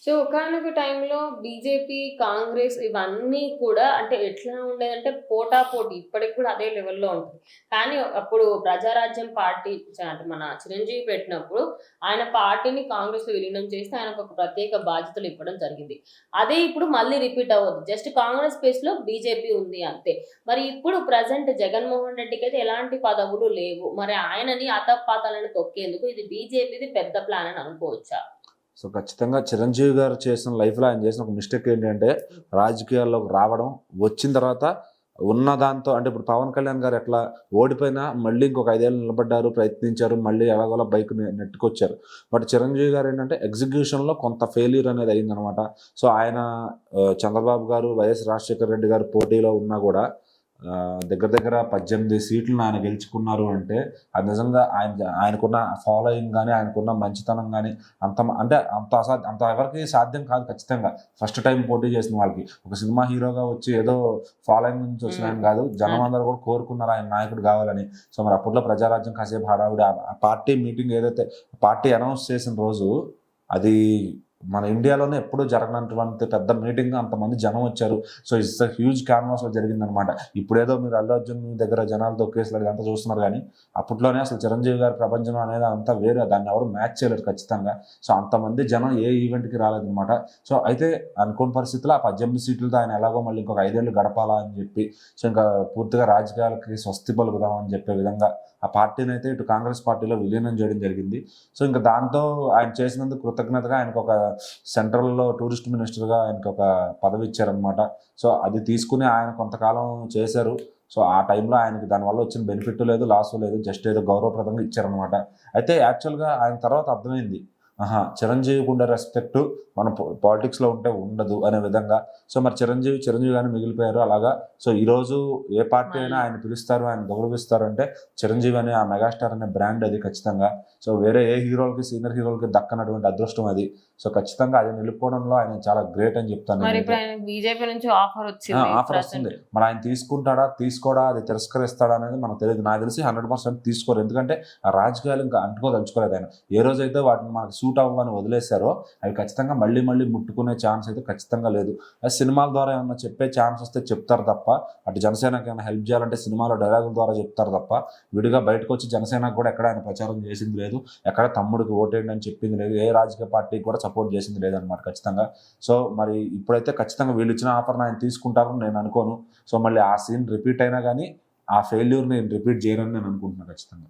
So, ఒకానొక టైంలో BJP, Congress ఇవన్నీ కూడా అంటే ఎట్లా ఉండేదంటే పోటాపోటీ. ఇప్పటికి కూడా అదే లెవెల్‌లో ఉంటది. కానీ అప్పుడు ప్రజారాజ్యం పార్టీ అంటే మన చిరంజీవి పెట్టినప్పుడు ఆయన పార్టీని కాంగ్రెస్‌లో విలీనం చేసి ఆయనకు ఒక ప్రత్యేక బాధ్యతలు ఇవ్వడం జరిగింది. అదే ఇప్పుడు మళ్ళీ రిపీట్ అవ్వదు. జస్ట్ కాంగ్రెస్ ప్లేస్‌లో బీజేపీ ఉంది అంతే. మరి ఇప్పుడు ప్రెజెంట్ జగన్మోహన్ రెడ్డికైతే ఎలాంటి పదవులు లేవు. మరి ఆయనని అథపాతాళాన్ని తొక్కేందుకు ఇది బీజేపీది పెద్ద ప్లాన్ అని అనుకోవచ్చా? సో, ఖచ్చితంగా చిరంజీవి గారు చేసిన లైఫ్‌లో ఆయన చేసిన ఒక మిస్టేక్ ఏంటంటే, రాజకీయాల్లోకి రావడం, వచ్చిన తర్వాత ఉన్న దాంతో అంటే ఇప్పుడు పవన్ కళ్యాణ్ గారు ఎట్లా ఓడిపోయినా మళ్ళీ ఇంకొక 5 ఏళ్ళు నిలబడ్డారు, ప్రయత్నించారు, మళ్ళీ ఎలాగోలా బైక్‌ని నెట్టుకొచ్చారు. బట్ చిరంజీవి గారు ఏంటంటే ఎగ్జిక్యూషన్‌లో కొంత ఫెయిల్యూర్ అనేది అయిందనమాట. సో, ఆయన చంద్రబాబు గారు, వైఎస్ రాజశేఖర రెడ్డి గారు పోటీలో ఉన్నా కూడా దగ్గర దగ్గర 18 సీట్లను ఆయన గెలుచుకున్నారు అంటే, అది నిజంగా ఆయనకున్న ఫాలోయింగ్ గాని, ఆయనకున్న మంచితనం గాని అంటే అంత ఎవరికీ సాధ్యం కాదు ఖచ్చితంగా. ఫస్ట్ టైమ్ పోటీ చేసిన వాళ్ళకి. ఒక సినిమా హీరోగా వచ్చి ఏదో ఫాలోయింగ్ నుంచి వచ్చిన ఆయన కాదు. జనం అందరూ కూడా కోరుకున్నారు ఆయన నాయకుడు కావాలని. సో, మరి అప్పట్లో ప్రజారాజ్యం కాసేపు హడావిడి ఆ పార్టీ మీటింగ్ ఏదైతే పార్టీ అనౌన్స్ చేసిన రోజు అది మన ఇండియాలోనే ఎప్పుడూ జరగనటువంటి పెద్ద మీటింగ్, అంతమంది జనం వచ్చారు. సో, ఇట్స్ హ్యూజ్ క్యాన్వాస్‌లో జరిగిందనమాట. ఇప్పుడేదో మీరు అల్లు అర్జున్ దగ్గర జనాలు తొక్కేసలాగా ఇదంతా చూస్తున్నారు గానీ, అప్పట్లోనే అసలు చిరంజీవి గారి ప్రపంచం అనేది అంతా వేరు. దాన్ని ఎవరు మ్యాచ్ చేయలేరు ఖచ్చితంగా. సో, అంతమంది జనం ఏ ఈవెంట్‌కి రాలేదనమాట. సో, అయితే అనుకోని పరిస్థితిలో ఆ 18 సీట్లతో ఆయన ఎలాగో మళ్ళీ ఇంకొక 5 ఏళ్ళు గడపాలా అని చెప్పి, సో, ఇంకా పూర్తిగా రాజకీయాలకి స్వస్తి పలుకుదాం అని చెప్పే విధంగా ఆ పార్టీనైతే ఇటు కాంగ్రెస్ పార్టీలో విలీనం చేయడం జరిగింది. సో, ఇంక దాంతో ఆయన చేసినందుకు కృతజ్ఞతగా ఆయనకొక సెంట్రల్‌లో టూరిస్ట్ మినిస్టర్‌గా ఆయనకొక పదవి ఇచ్చారనమాట. సో, అది తీసుకొని ఆయన కొంతకాలం చేశారు. సో, ఆ టైంలో ఆయనకి దానివల్ల వచ్చిన బెనిఫిట్ లేదు, లాసు లేదు. జస్ట్ ఏదో గౌరవప్రదంగా ఇచ్చారనమాట. అయితే యాక్చువల్‌గా ఆయన తర్వాత అర్థమైంది. ఆహా! చిరంజీవికి ఉండే రెస్పెక్టు మన పాలిటిక్స్‌లో ఉంటే ఉండదు అనే విధంగా. సో, మరి చిరంజీవిగానే మిగిలిపోయారు. అలాగా సో, ఈరోజు ఏ పార్టీ అయినా మళ్ళీ. ఆయన పిలుస్తారు, ఆయన గౌరవిస్తారు అంటే చిరంజీవి అనే ఆ మెగాస్టార్ అనే బ్రాండ్ అది ఖచ్చితంగా. సో, వేరే ఏ హీరోలకి, సీనియర్ హీరోలకి దక్కనటువంటి అదృష్టం అది. సో, ఖచ్చితంగా అది నిలుపుకోవడంలో ఆయన చాలా గ్రేట్ అని చెప్తాను నేనైతే. మరిప్పుడు ఆయనకి బీజేపీ నుంచి ఆ! ఆఫరొచ్చింది ఆఫరొస్తుంది. ప్రెజెంట్. మరి ఆయన తీసుకుంటాడా? తీసుకోడా? అది తిరస్కరిస్తాడా? అనేది మనకు తెలీదు. నాకు తెలిసి 100% తీసుకోరు. ఎందుకంటే ఆ రాజకీయాలు ఇంకా అంటుకోదలుచుకోలేదాయన. ఏ రోజైతే వాటిని మనకు సూట్ అవ్వవని వదిలేసారో అవి ఖచ్చితంగా మళ్ళీ మళ్ళీ ముట్టుకునే ఛాన్స్ అయితే ఖచ్చితంగా లేదు. సినిమాల ద్వారా ఏమన్నా చెప్పే ఛాన్స్ వస్తే చెప్తారు తప్ప, అటు జనసేనకి ఏమైనా హెల్ప్ చేయాలంటే సినిమాలో డైలాగుల ద్వారా చెప్తారు తప్ప, విడిగా బయటకొచ్చి జనసేనకి కూడా ఎక్కడ ఆయన ప్రచారం చేసింది లేదు. ఎక్కడ తమ్ముడికి ఓటేయండి అని చెప్పింది లేదు. ఏ రాజకీయ పార్టీకి కూడా సపోర్ట్ చేసింది లేదనమాట ఖచ్చితంగా. సో, మరి ఇప్పుడైతే ఖచ్చితంగా వీళ్ళిచ్చిన ఆఫర్‌ని ఆయన తీసుకుంటారని నేను అనుకోను. సో, మళ్ళీ ఆ సీన్ రిపీట్ అయినా గానీ, ఆ ఫెయిల్యూర్‌ని రిపీట్ చేయరని నేను అనుకుంటున్నా ఖచ్చితంగా.